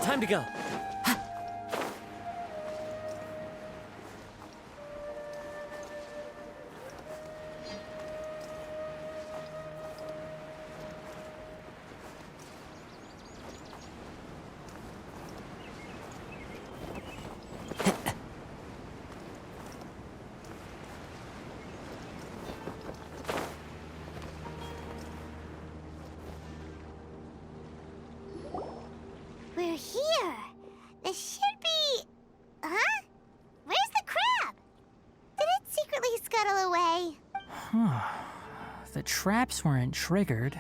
Time to go. We're here. This should be... Huh? Where's the crab? Did it secretly scuttle away? The traps weren't triggered,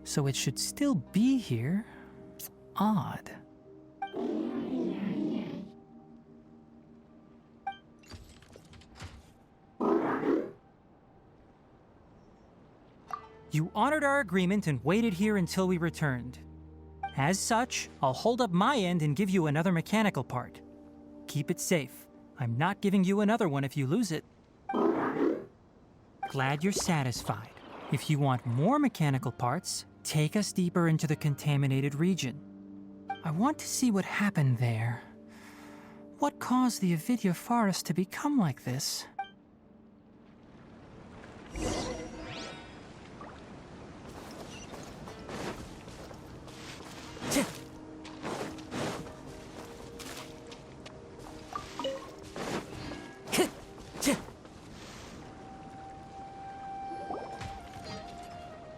so it should still be here. Odd. You honored our agreement and waited here until we returned. As such, I'll hold up my end and give you another mechanical part. Keep it safe. I'm not giving you another one if you lose it. Glad you're satisfied. If you want more mechanical parts, take us deeper into the contaminated region. I want to see what happened there. What caused the Avidya forest to become like this?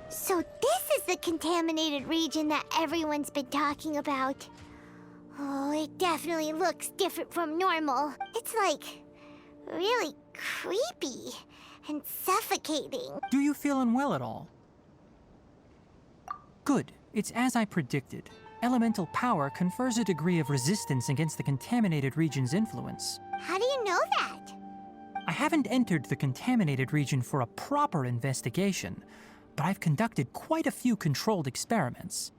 So this is the contaminated region that everyone's been talking about. Oh, it definitely looks different from normal. It's like really creepy and suffocating. Do you feel unwell at all? Good. It's as I predicted. Elemental power confers a degree of resistance against the contaminated region's influence. How do you know that? I haven't entered the contaminated region for a proper investigation, but I've conducted quite a few controlled experiments.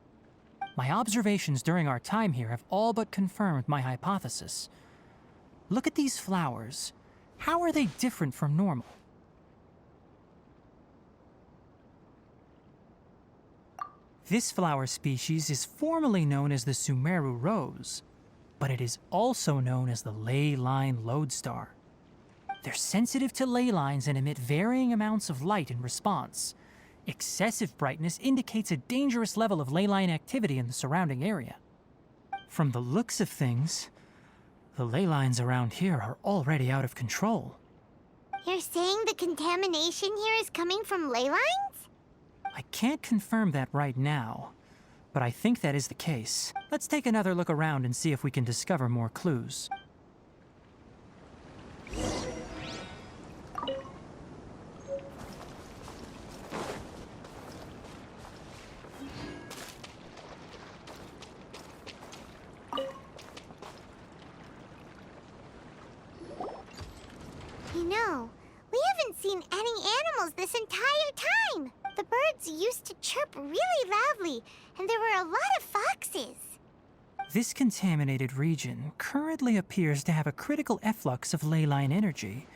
My observations during our time here have all but confirmed my hypothesis. Look at these flowers. How are they different from normal? This flower species is formally known as the Sumeru rose, but it is also known as the ley line lodestar. They're sensitive to ley lines and emit varying amounts of light in response. Excessive brightness indicates a dangerous level of ley line activity in the surrounding area. From the looks of things, the ley lines around here are already out of control. You're saying the contamination here is coming from ley lines? I can't confirm that right now, but I think that is the case. Let's take another look around and see if we can discover more clues. You know, we haven't seen any animals this entire time. The birds used to chirp really loudly, and there were a lot of foxes. This contaminated region currently appears to have a critical efflux of ley line energy,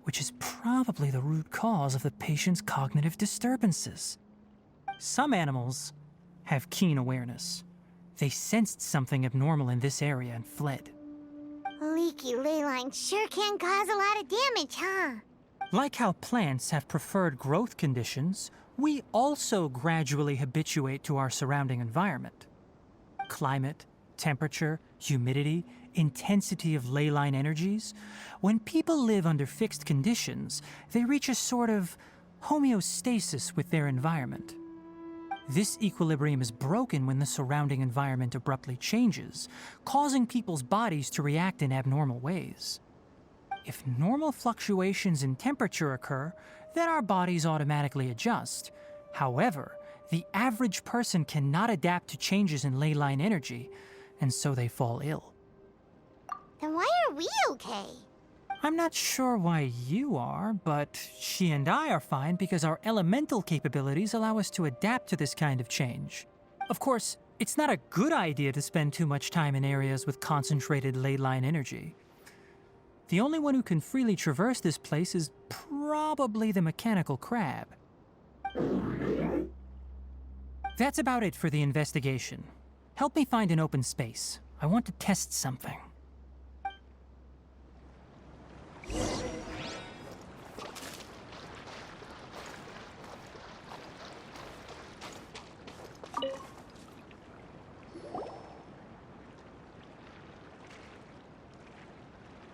which is probably the root cause of the patient's cognitive disturbances. Some animals have keen awareness. They sensed something abnormal in this area and fled. Leaky ley lines sure can cause a lot of damage, huh? Like how plants have preferred growth conditions, we also gradually habituate to our surrounding environment. Climate, temperature, humidity, intensity of ley line energies. When people live under fixed conditions, they reach a sort of homeostasis with their environment. This equilibrium is broken when the surrounding environment abruptly changes, causing people's bodies to react in abnormal ways. If normal fluctuations in temperature occur, then our bodies automatically adjust. However, the average person cannot adapt to changes in ley line energy, and so they fall ill. Then why are we okay? I'm not sure why you are, but she and I are fine because our elemental capabilities allow us to adapt to this kind of change. Of course, it's not a good idea to spend too much time in areas with concentrated ley line energy. The only one who can freely traverse this place is probably the mechanical crab. That's about it for the investigation. Help me find an open space. I want to test something.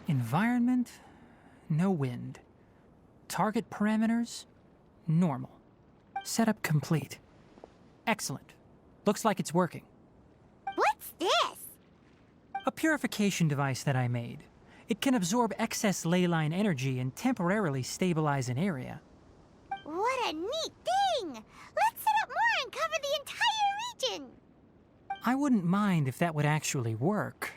Environment, no wind. Target parameters, normal. Setup complete. Excellent. Looks like it's working. What's this? A purification device that I made. It can absorb excess ley line energy and temporarily stabilize an area. What a neat thing! Let's set up more and cover the entire region! I wouldn't mind if that would actually work.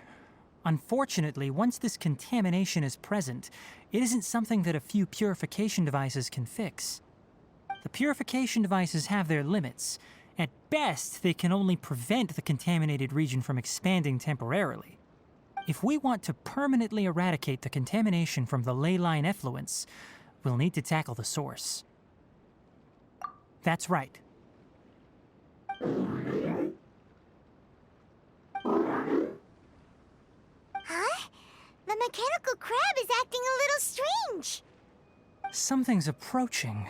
Unfortunately, once this contamination is present, it isn't something that a few purification devices can fix. The purification devices have their limits. At best, they can only prevent the contaminated region from expanding temporarily. If we want to permanently eradicate the contamination from the ley line effluents, we'll need to tackle the source. That's right. Huh? The mechanical crab is acting a little strange. Something's approaching.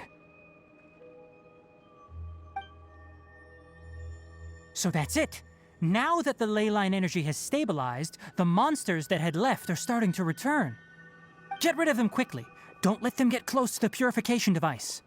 So that's it. Now that the ley line energy has stabilized, the monsters that had left are starting to return. Get rid of them quickly. Don't let them get close to the purification device.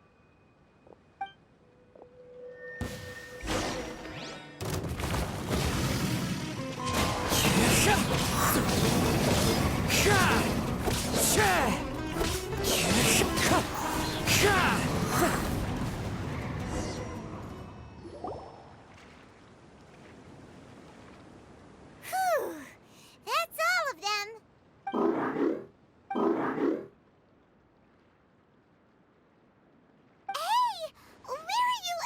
Whew! That's all of them. Hey! Where are you?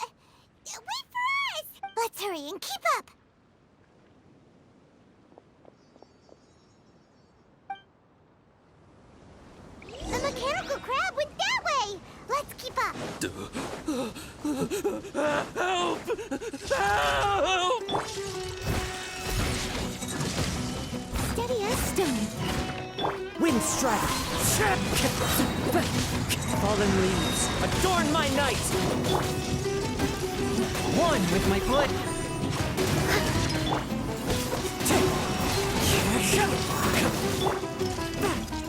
Wait for us! Let's hurry and keep up. The mechanical crab went that way! Let's keep up! Help! Help! Steady as stone. Wind strike! Fallen leaves, adorn my night! One with my foot!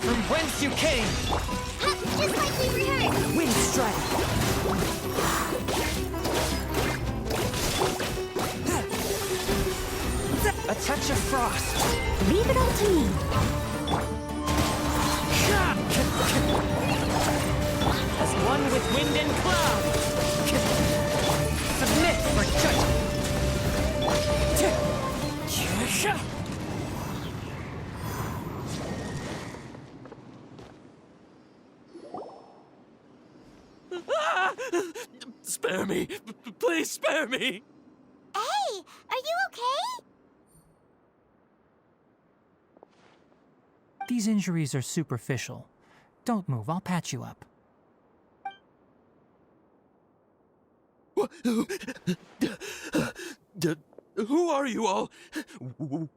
From whence you came! Ha! Just like we rehearsed! Wind strike! A touch of frost! Leave it all to me. As one with wind and cloud! Submit for judgment! Spare me! Please spare me! Hey! Are you okay? These injuries are superficial. Don't move, I'll patch you up. Who are you all?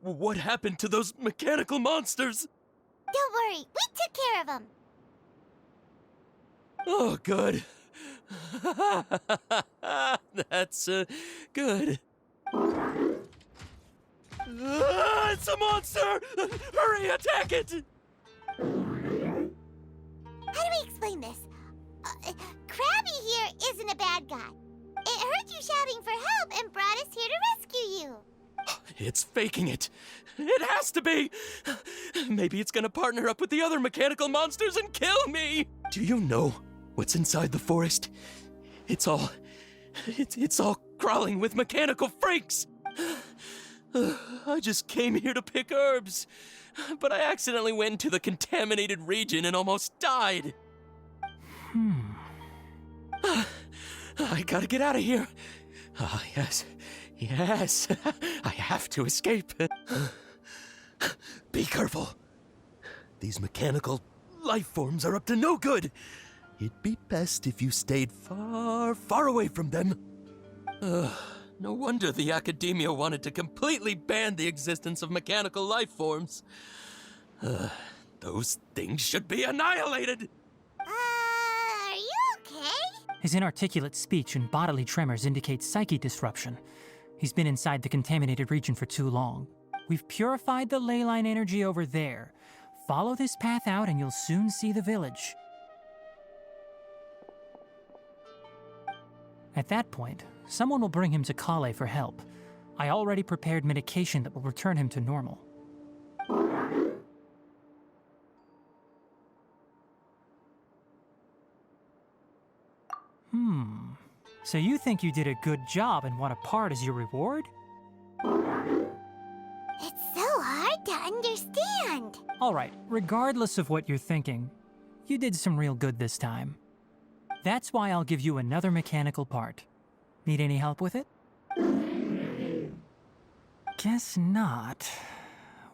What happened to those mechanical monsters? Don't worry, we took care of them. Oh, good. That's, good. It's a monster! Hurry, attack it! How do we explain this? Krabby here isn't a bad guy. It heard you shouting for help and brought us here to rescue you. It's faking it. It has to be. Maybe it's gonna partner up with the other mechanical monsters and kill me. Do you know what's inside the forest? It's all crawling with mechanical freaks. I just came here to pick herbs, but I accidentally went into the contaminated region and almost died. I gotta get out of here. Ah, yes, I have to escape. Be careful. These mechanical life forms are up to no good. It'd be best if you stayed far, far away from them. No wonder the academia wanted to completely ban the existence of mechanical life forms. Those things should be annihilated! Are you okay? His inarticulate speech and bodily tremors indicate psyche disruption. He's been inside the contaminated region for too long. We've purified the ley line energy over there. Follow this path out and you'll soon see the village. At that point, someone will bring him to Kale for help. I already prepared medication that will return him to normal. So you think you did a good job and want a part as your reward? It's so hard to understand. Alright, regardless of what you're thinking, you did some real good this time. That's why I'll give you another mechanical part. Need any help with it? Guess not.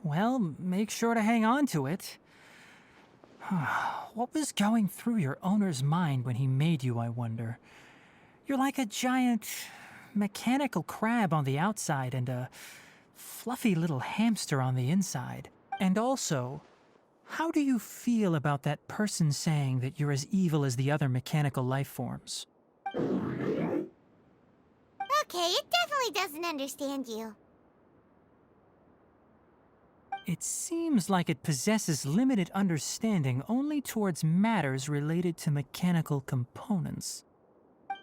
Well, make sure to hang on to it. What was going through your owner's mind when he made you, I wonder? You're like a giant mechanical crab on the outside and a fluffy little hamster on the inside. And also, how do you feel about that person saying that you're as evil as the other mechanical life forms? Okay, it definitely doesn't understand you. It seems like it possesses limited understanding only towards matters related to mechanical components.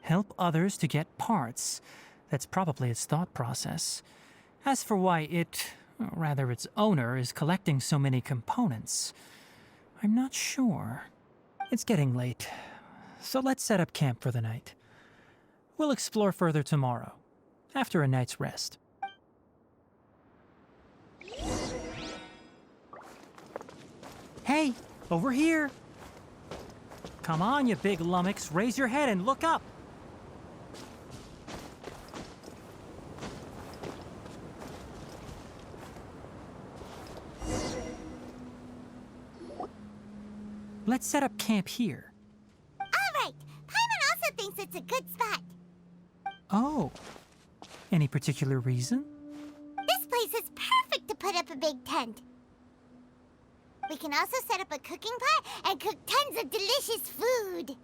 Help others to get parts. That's probably its thought process. As for why it, or rather its owner, is collecting so many components, I'm not sure. It's getting late, so let's set up camp for the night. We'll explore further tomorrow, after a night's rest. Hey, over here! Come on, you big lummox, raise your head and look up! Let's set up camp here. All right, Paimon also thinks it's a good spot. Oh. Any particular reason? This place is perfect to put up a big tent. We can also set up a cooking pot and cook tons of delicious food.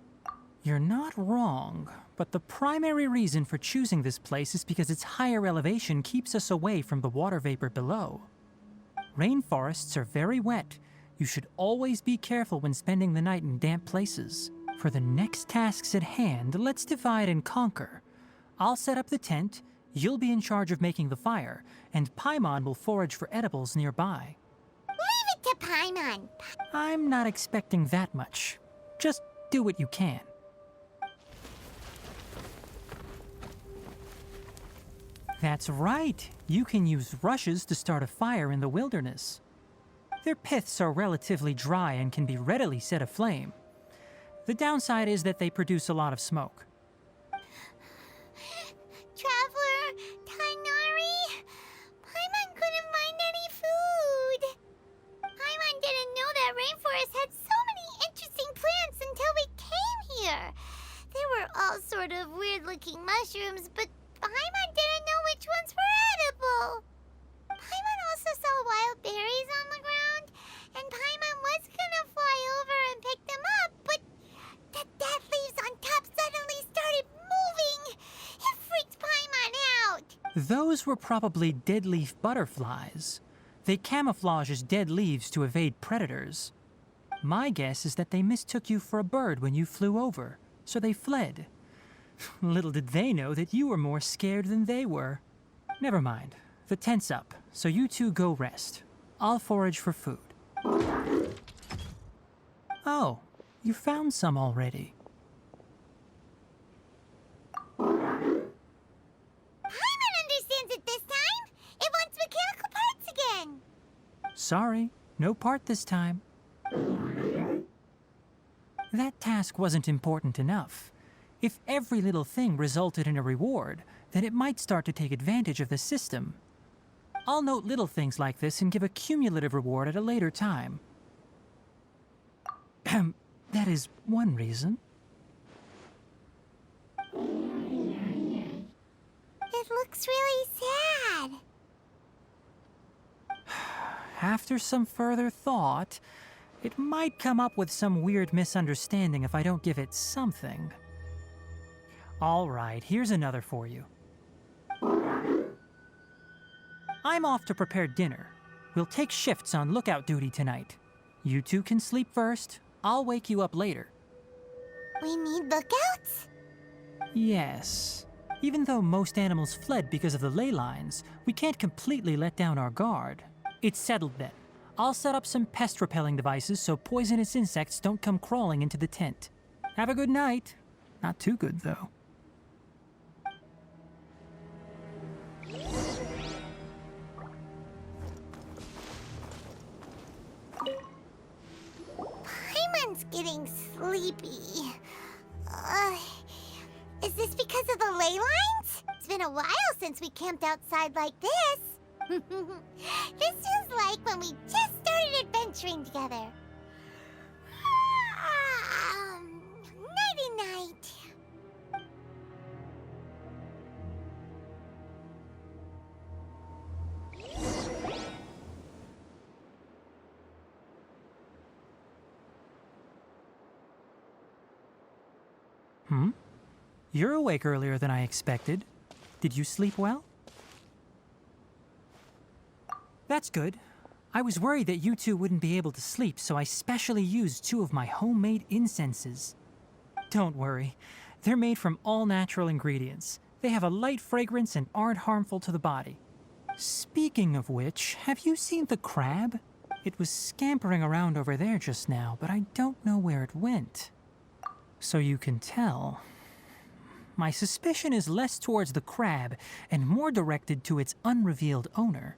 You're not wrong, but the primary reason for choosing this place is because its higher elevation keeps us away from the water vapor below. Rainforests are very wet. You should always be careful when spending the night in damp places. For the next tasks at hand, let's divide and conquer. I'll set up the tent, you'll be in charge of making the fire, and Paimon will forage for edibles nearby. Leave it to Paimon. I'm not expecting that much. Just do what you can. That's right. You can use rushes to start a fire in the wilderness. Their piths are relatively dry and can be readily set aflame. The downside is that they produce a lot of smoke. Traveler, Tighnari, Paimon couldn't find any food. Paimon didn't know that rainforest had so many interesting plants until we came here. They were all sort of weird-looking mushrooms, but Paimon didn't know which ones were edible. Paimon also saw wild berries on the ground, and Paimon was gonna fly over and pick them up, but the dead leaves on top suddenly started moving. It freaked Paimon out. Those were probably dead leaf butterflies. They camouflage as dead leaves to evade predators. My guess is that they mistook you for a bird when you flew over, so they fled. Little did they know that you were more scared than they were. Never mind. The tent's up, so you two go rest. I'll forage for food. Oh, you found some already. Paimon understands it this time. It wants mechanical parts again. Sorry, no part this time. That task wasn't important enough. If every little thing resulted in a reward, then it might start to take advantage of the system. I'll note little things like this and give a cumulative reward at a later time. That is one reason. It looks really sad. After some further thought, it might come up with some weird misunderstanding if I don't give it something. All right, here's another for you. I'm off to prepare dinner. We'll take shifts on lookout duty tonight. You two can sleep first. I'll wake you up later. We need lookouts? Yes. Even though most animals fled because of the ley lines, we can't completely let down our guard. It's settled then. I'll set up some pest-repelling devices so poisonous insects don't come crawling into the tent. Have a good night. Not too good, though. Paimon's getting sleepy. Is this because of the ley lines? It's been a while since we camped outside like this. This is like when we just started adventuring together. Nighty-night. You're awake earlier than I expected. Did you sleep well? That's good. I was worried that you two wouldn't be able to sleep, so I specially used 2 of my homemade incenses. Don't worry. They're made from all natural ingredients. They have a light fragrance and aren't harmful to the body. Speaking of which, have you seen the crab? It was scampering around over there just now, but I don't know where it went. So you can tell. My suspicion is less towards the crab and more directed to its unrevealed owner.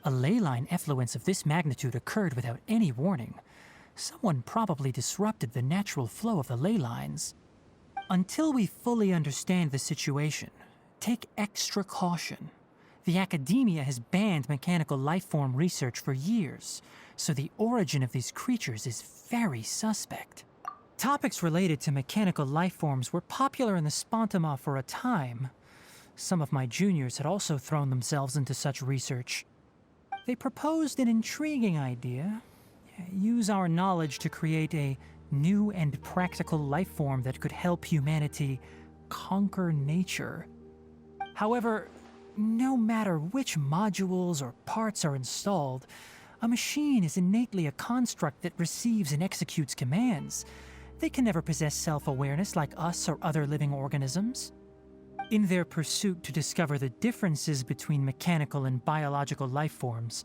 A ley line effluence of this magnitude occurred without any warning. Someone probably disrupted the natural flow of the ley lines. Until we fully understand the situation, take extra caution. The academia has banned mechanical lifeform research for years, so the origin of these creatures is very suspect. Topics related to mechanical lifeforms were popular in the Spontama for a time. Some of my juniors had also thrown themselves into such research. They proposed an intriguing idea. Use our knowledge to create a new and practical lifeform that could help humanity conquer nature. However, no matter which modules or parts are installed, a machine is innately a construct that receives and executes commands. They can never possess self-awareness like us or other living organisms. In their pursuit to discover the differences between mechanical and biological lifeforms,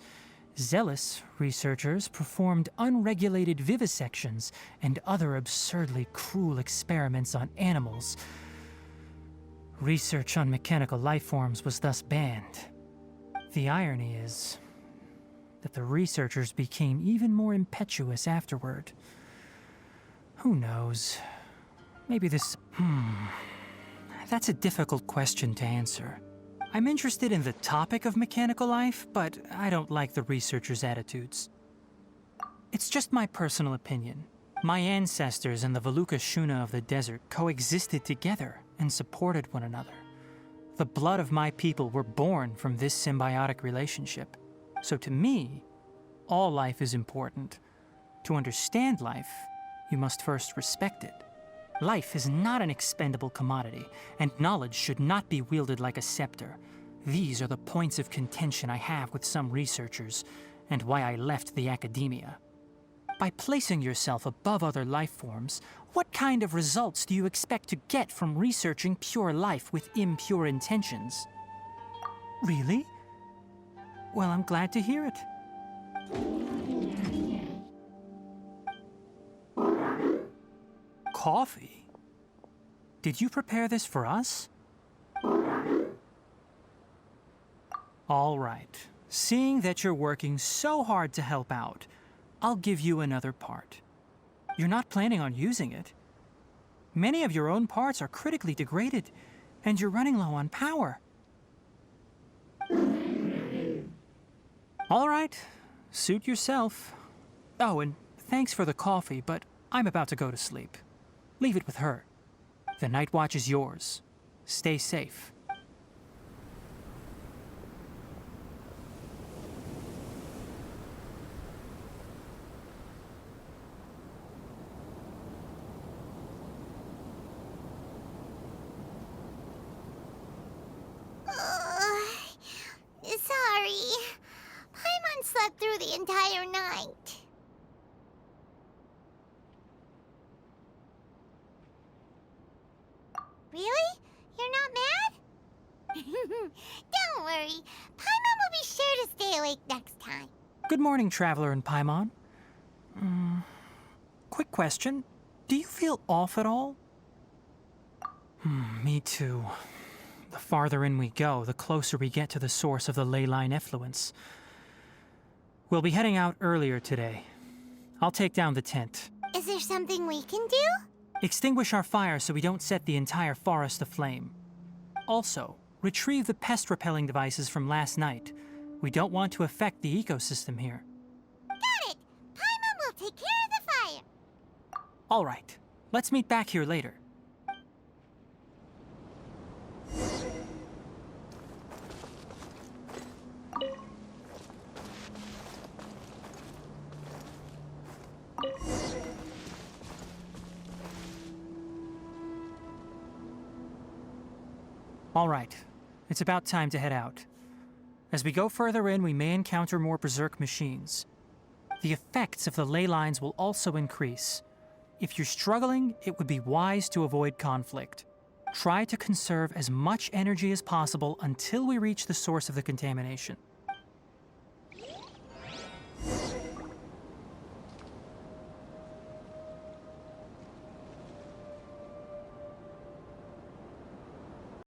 zealous researchers performed unregulated vivisections and other absurdly cruel experiments on animals. Research on mechanical lifeforms was thus banned. The irony is that the researchers became even more impetuous afterward. Who knows? Maybe this... That's a difficult question to answer. I'm interested in the topic of mechanical life, but I don't like the researchers' attitudes. It's just my personal opinion. My ancestors and the Valuka Shuna of the desert coexisted together and supported one another. The blood of my people were born from this symbiotic relationship. So to me, all life is important. To understand life, you must first respect it. Life is not an expendable commodity, and knowledge should not be wielded like a scepter. These are the points of contention I have with some researchers, and why I left the academia. By placing yourself above other life forms, what kind of results do you expect to get from researching pure life with impure intentions? Really? Well, I'm glad to hear it. Coffee? Did you prepare this for us? All right. Seeing that you're working so hard to help out, I'll give you another part. You're not planning on using it. Many of your own parts are critically degraded, and you're running low on power. All right. Suit yourself. Oh, and thanks for the coffee, but I'm about to go to sleep. Leave it with her. The night watch is yours. Stay safe. Don't worry. Paimon will be sure to stay awake next time. Good morning, Traveler and Paimon. Quick question. Do you feel off at all? Me too. The farther in we go, the closer we get to the source of the ley line effluence. We'll be heading out earlier today. I'll take down the tent. Is there something we can do? Extinguish our fire so we don't set the entire forest aflame. Also, retrieve the pest-repelling devices from last night. We don't want to affect the ecosystem here. Got it! Paimon will take care of the fire. All right. Let's meet back here later. All right. It's about time to head out. As we go further in, we may encounter more berserk machines. The effects of the ley lines will also increase. If you're struggling, it would be wise to avoid conflict. Try to conserve as much energy as possible until we reach the source of the contamination.